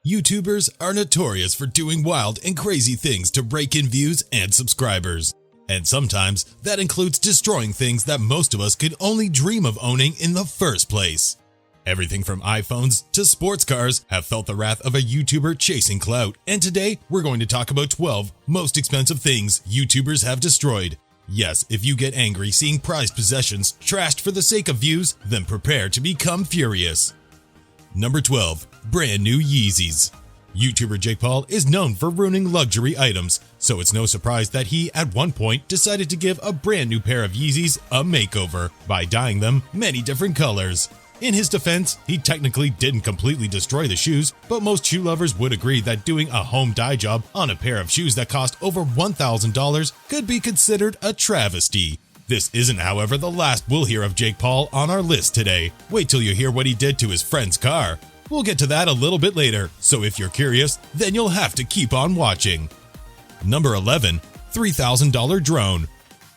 YouTubers are notorious for doing wild and crazy things to rake in views and subscribers. And sometimes that includes destroying things that most of us could only dream of owning in the first place. Everything from iPhones to sports cars have felt the wrath of a YouTuber chasing clout, and today we're going to talk about 12 most expensive things YouTubers have destroyed. Yes, if you get angry seeing prized possessions trashed for the sake of views, then prepare to become furious. Number 12. Brand new Yeezys. YouTuber Jake Paul is known for ruining luxury items, so it's no surprise that he at one point decided to give a brand new pair of Yeezys a makeover by dyeing them many different colors. In his defense, he technically didn't completely destroy the shoes, but most shoe lovers would agree that doing a home dye job on a pair of shoes that cost over $1,000 could be considered a travesty. This isn't, however, the last we'll hear of Jake Paul on our list today. Wait till you hear what he did to his friend's car. We'll get to that a little bit later, so if you're curious, then you'll have to keep on watching. Number 11. $3,000 Drone.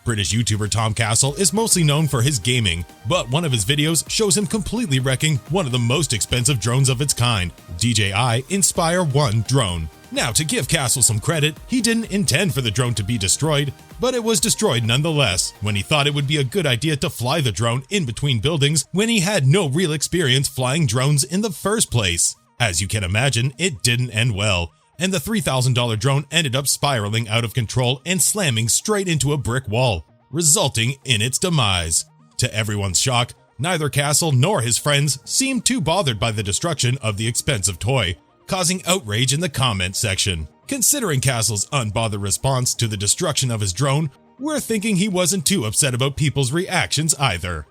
British YouTuber Tom Castle is mostly known for his gaming, but one of his videos shows him completely wrecking one of the most expensive drones of its kind, DJI Inspire 1 drone. Now, to give Castle some credit, he didn't intend for the drone to be destroyed, but it was destroyed nonetheless when he thought it would be a good idea to fly the drone in between buildings when he had no real experience flying drones in the first place. As you can imagine, it didn't end well, and the $3,000 drone ended up spiraling out of control and slamming straight into a brick wall, resulting in its demise. To everyone's shock, neither Castle nor his friends seemed too bothered by the destruction of the expensive toy, causing outrage in the comment section. Considering Castle's unbothered response to the destruction of his drone, we're thinking he wasn't too upset about people's reactions either.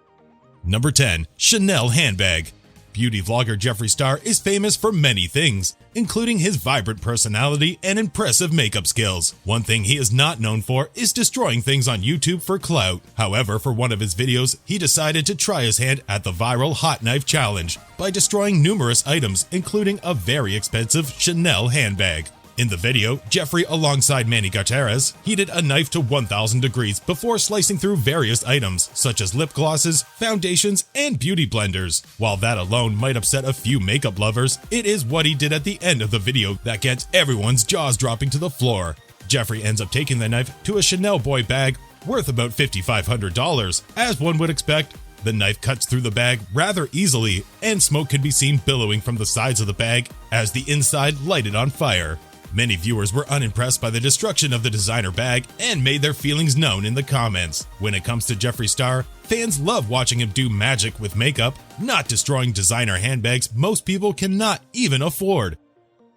Number 10. Chanel Handbag. Beauty vlogger Jeffree Star is famous for many things, including his vibrant personality and impressive makeup skills. One thing he is not known for is destroying things on YouTube for clout. However, for one of his videos, he decided to try his hand at the viral hot knife challenge by destroying numerous items, including a very expensive Chanel handbag. In the video, Jeffree alongside Manny Gutierrez heated a knife to 1000 degrees before slicing through various items such as lip glosses, foundations, and beauty blenders. While that alone might upset a few makeup lovers, it is what he did at the end of the video that gets everyone's jaws dropping to the floor. Jeffree ends up taking the knife to a Chanel boy bag worth about $5,500. As one would expect, the knife cuts through the bag rather easily, and smoke can be seen billowing from the sides of the bag as the inside lighted on fire. Many viewers were unimpressed by the destruction of the designer bag and made their feelings known in the comments. When it comes to Jeffree Star, fans love watching him do magic with makeup, not destroying designer handbags most people cannot even afford.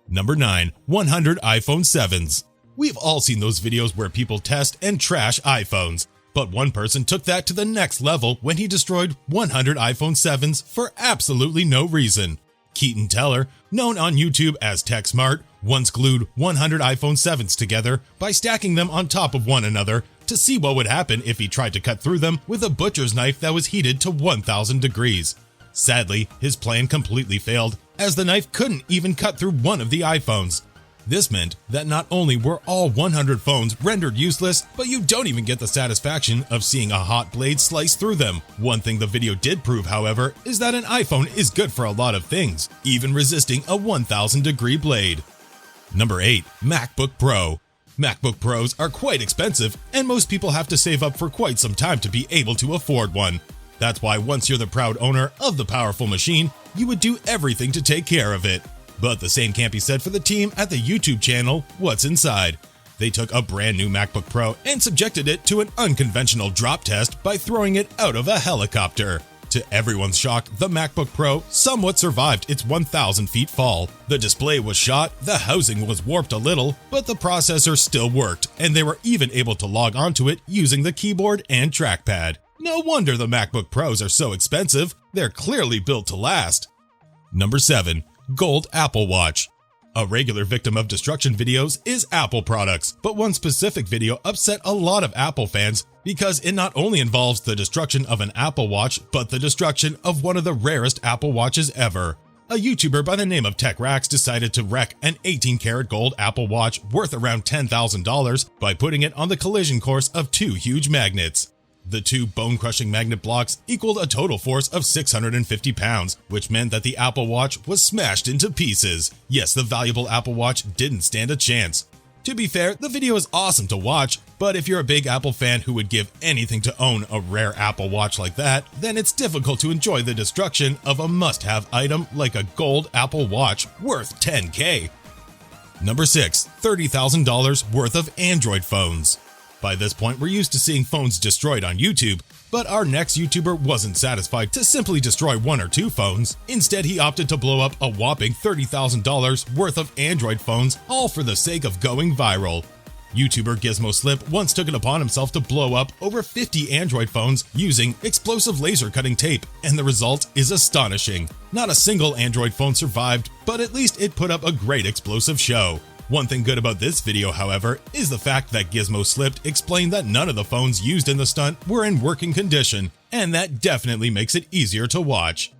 Number 9. 100 iPhone 7s. We've all seen those videos where people test and trash iPhones, but one person took that to the next level when he destroyed 100 iPhone 7s for absolutely no reason. Keaton Teller, known on YouTube as TechSmart, once glued 100 iPhone 7s together by stacking them on top of one another to see what would happen if he tried to cut through them with a butcher's knife that was heated to 1000 degrees. Sadly, his plan completely failed, as the knife couldn't even cut through one of the iPhones. This meant that not only were all 100 phones rendered useless, but you don't even get the satisfaction of seeing a hot blade slice through them. One thing the video did prove, however, is that an iPhone is good for a lot of things, even resisting a 1000-degree blade. Number 8. MacBook Pro. MacBook Pros are quite expensive, and most people have to save up for quite some time to be able to afford one. That's why once you're the proud owner of the powerful machine, you would do everything to take care of it. But the same can't be said for the team at the YouTube channel What's Inside. They took a brand new MacBook Pro and subjected it to an unconventional drop test by throwing it out of a helicopter. To everyone's shock, the MacBook Pro somewhat survived its 1,000 feet fall. The display was shot, the housing was warped a little, but the processor still worked, and they were even able to log onto it using the keyboard and trackpad. No wonder the MacBook Pros are so expensive, they're clearly built to last. Number 7. Gold Apple Watch. A regular victim of destruction videos is Apple products, but one specific video upset a lot of Apple fans because it not only involves the destruction of an Apple Watch, but the destruction of one of the rarest Apple Watches ever. A YouTuber by the name of TechRax decided to wreck an 18-karat gold Apple Watch worth around $10,000 by putting it on the collision course of two huge magnets. The two bone-crushing magnet blocks equaled a total force of 650 pounds, which meant that the Apple Watch was smashed into pieces. Yes, the valuable Apple Watch didn't stand a chance. To be fair, the video is awesome to watch, but if you're a big Apple fan who would give anything to own a rare Apple Watch like that, then it's difficult to enjoy the destruction of a must-have item like a gold Apple Watch worth $10K. Number 6. $30,000 worth of Android phones. By this point, we're used to seeing phones destroyed on YouTube, but our next YouTuber wasn't satisfied to simply destroy one or two phones. Instead, he opted to blow up a whopping $30,000 worth of Android phones, all for the sake of going viral. YouTuber GizmoSlip once took it upon himself to blow up over 50 Android phones using explosive laser cutting tape, and the result is astonishing. Not a single Android phone survived, but at least it put up a great explosive show. One thing good about this video, however, is the fact that GizmoSlip explained that none of the phones used in the stunt were in working condition, and that definitely makes it easier to watch.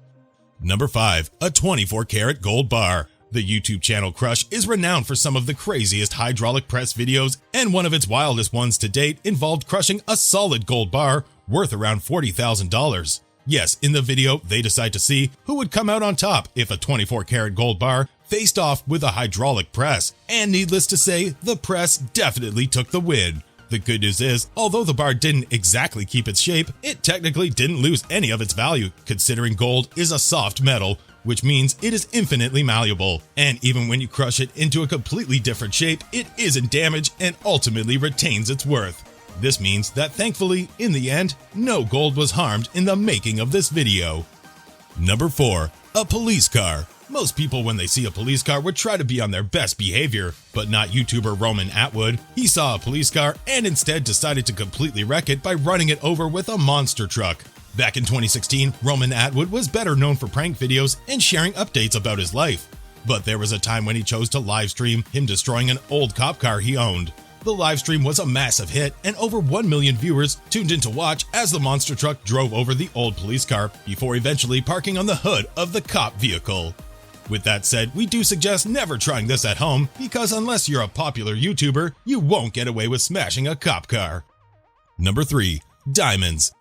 Number 5. A 24-karat gold bar. The YouTube channel Crush is renowned for some of the craziest hydraulic press videos, and one of its wildest ones to date involved crushing a solid gold bar worth around $40,000. Yes, in the video, they decide to see who would come out on top if a 24-karat gold bar faced off with a hydraulic press, and needless to say, the press definitely took the win. The good news is, although the bar didn't exactly keep its shape, it technically didn't lose any of its value, considering gold is a soft metal, which means it is infinitely malleable, and even when you crush it into a completely different shape, it isn't damaged and ultimately retains its worth. This means that thankfully, in the end, no gold was harmed in the making of this video. Number 4. A police car. Most people when they see a police car would try to be on their best behavior, but not YouTuber Roman Atwood. He saw a police car and instead decided to completely wreck it by running it over with a monster truck. Back in 2016, Roman Atwood was better known for prank videos and sharing updates about his life. But there was a time when he chose to livestream him destroying an old cop car he owned. The livestream was a massive hit, and over 1 million viewers tuned in to watch as the monster truck drove over the old police car before eventually parking on the hood of the cop vehicle. With that said, we do suggest never trying this at home, because unless you're a popular YouTuber, you won't get away with smashing a cop car. Number 3. Diamonds.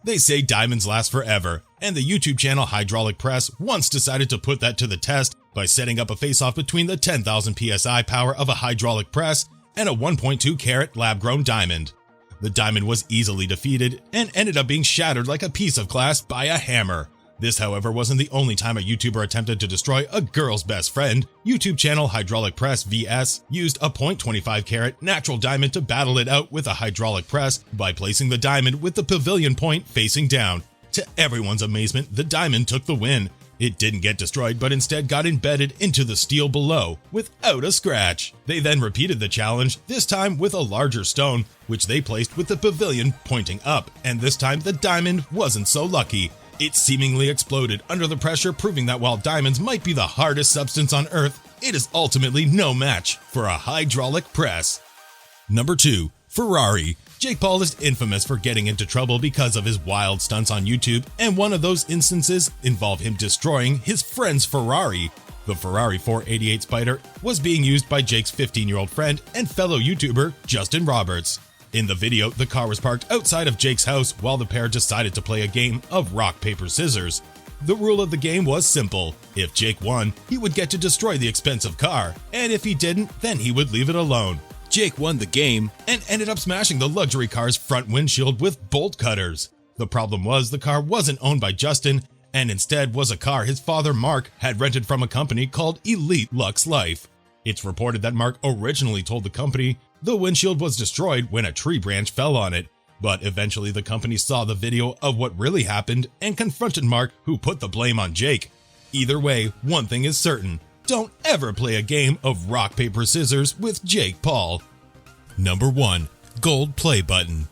They say diamonds last forever, and the YouTube channel Hydraulic Press once decided to put that to the test by setting up a face-off between the 10,000 PSI power of a hydraulic press and a 1.2 carat lab-grown diamond. The diamond was easily defeated and ended up being shattered like a piece of glass by a hammer. This, however, wasn't the only time a YouTuber attempted to destroy a girl's best friend. YouTube channel Hydraulic Press VS used a 0.25 carat natural diamond to battle it out with a hydraulic press by placing the diamond with the pavilion point facing down. To everyone's amazement, the diamond took the win. It didn't get destroyed, but instead got embedded into the steel below without a scratch. They then repeated the challenge, this time with a larger stone, which they placed with the pavilion pointing up, and this time the diamond wasn't so lucky. It seemingly exploded under the pressure, proving that while diamonds might be the hardest substance on Earth, it is ultimately no match for a hydraulic press. Number 2. Ferrari. Jake Paul is infamous for getting into trouble because of his wild stunts on YouTube, and one of those instances involved him destroying his friend's Ferrari. The Ferrari 488 Spider was being used by Jake's 15-year-old friend and fellow YouTuber Justin Roberts. In the video, the car was parked outside of Jake's house while the pair decided to play a game of rock, paper, scissors. The rule of the game was simple. If Jake won, he would get to destroy the expensive car, and if he didn't, then he would leave it alone. Jake won the game and ended up smashing the luxury car's front windshield with bolt cutters. The problem was the car wasn't owned by Justin, and instead was a car his father Mark had rented from a company called Elite Lux Life. It's reported that Mark originally told the company the windshield was destroyed when a tree branch fell on it, but eventually the company saw the video of what really happened and confronted Mark, who put the blame on Jake. Either way, one thing is certain: don't ever play a game of rock, paper, scissors with Jake Paul. Number 1. Gold play button.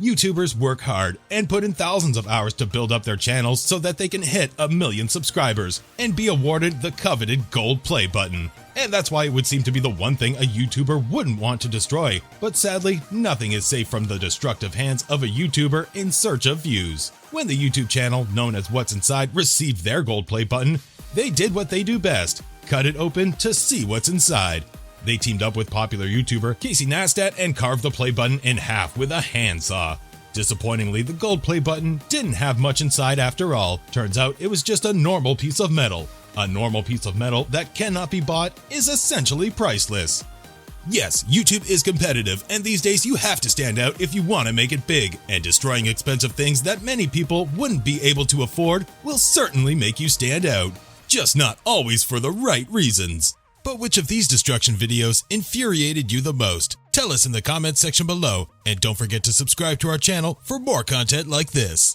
YouTubers work hard and put in thousands of hours to build up their channels so that they can hit 1 million subscribers and be awarded the coveted gold play button. And that's why it would seem to be the one thing a YouTuber wouldn't want to destroy. But sadly, nothing is safe from the destructive hands of a YouTuber in search of views. When the YouTube channel known as What's Inside received their gold play button, they did what they do best: cut it open to see what's inside. They teamed up with popular YouTuber Neistat and carved the play button in half with a handsaw. Disappointingly, the gold play button didn't have much inside after all. Turns out it was just a normal piece of metal. A normal piece of metal that cannot be bought is essentially priceless. Yes, YouTube is competitive, and these days you have to stand out if you want to make it big, and destroying expensive things that many people wouldn't be able to afford will certainly make you stand out. Just not always for the right reasons. But which of these destruction videos infuriated you the most? Tell us in the comments section below, and don't forget to subscribe to our channel for more content like this.